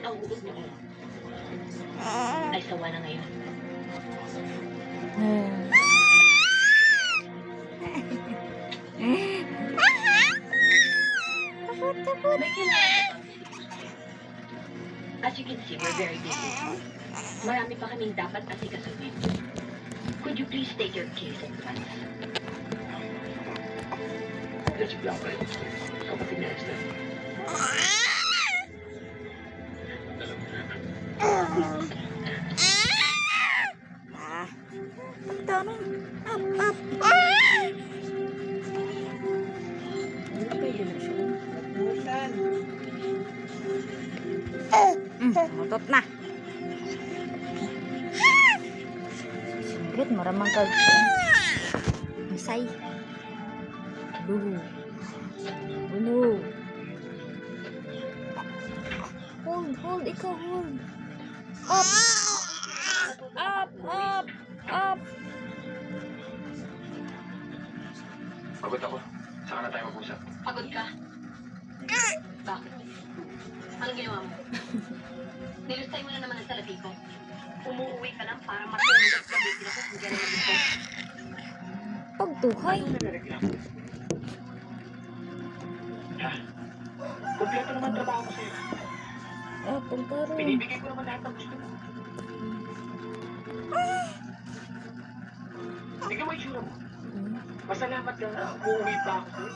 Ang uod niyo ay sawa na ngayon. May kailangan. As you can see, we're very busy. Marami pa kaming dapat asikasuhin. Could you please take your case at once? Yan si Blanca yun. Kapatid niya, Esther. Alam mo na. Mutot na. Singkit, maramang kag. Masay. Buhu. Buno. Hold, ikaw, hold. Up. Up. Pagod ako. Saka na tayo mag-usap. Pagod ka? Bakit? Anong ginawa mo? Nilustay mo na naman ang salapi ko. Umuuwi ka lang para matulog at gabitin ako kung gano'n naman ko. Pagtuhay. Anong nanareklamo? Ha? Kompleto naman trabaho ko sa'yo. Pagkaro. Binibigay ko naman lahat ng gusto mo. Hindi ka may itsura mo. Masalamat ka na umuwi pa ako sa'yo.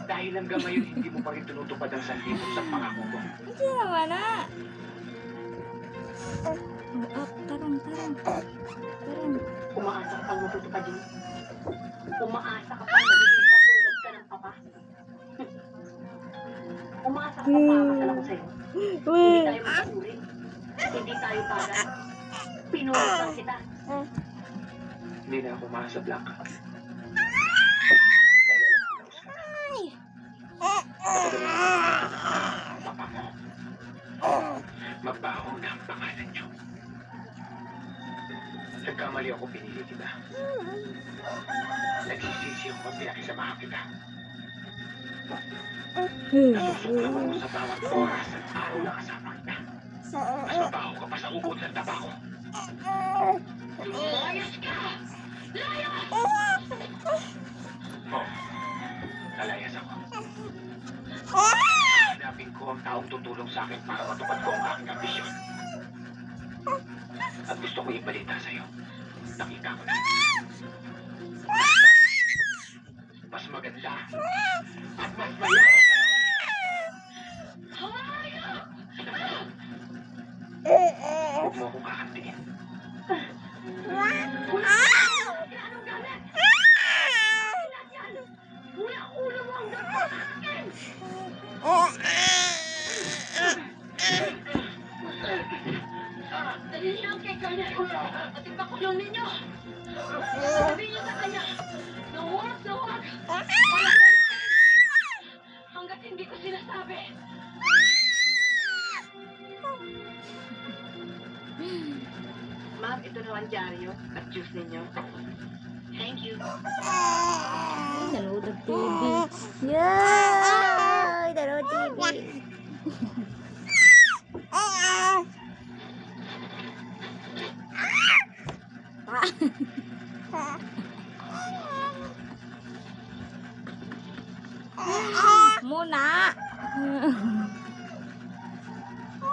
Dahil hanggang ngayon hindi mo pa rin tinutupad ang sandibot sa pangako ko. Hindi naman na. Tarong. Umaasa ka pang matutupad yun. Umaasa ka pang magiging katulad ka ng papa. Umaasa ka pang makakasal ako sa'yo. Hindi tayo magpapuri. Hindi tayo para. Pinulot lang kita. Hindi na ako umasa, Blanca. Papa mo. Magbaho na ang pangalan niyo. Nagkamali ako, pinili kita. Nagsisisi ako pag pinakisamahan kita. Nasusuka mo sa bawat oras at araw na kasama kita. Mas mabaho ka pa sa ubod ng tabako. Lumayas ka! Layas! Nalayas ako. Hanapin ko ang taong tutulong sa akin para matupad ko ang aking ambisyon. At gusto ko ibalita sa'yo. Nakita ko na. Mas maganda. At mas mayaman. Huwag mo akong kakantingin. Ulo mo ang dapat sa akin! Dali niyo ang kay Garnet at ipakulong ninyo! Sabihin niyo sa kanya na huwag na huwag! Hanggat hindi ko sinasabi! Ma'am, ito na ang dyaryo at juice ninyo. Thank you. Nanood ng TV. Yay! Nanood TV. Muna.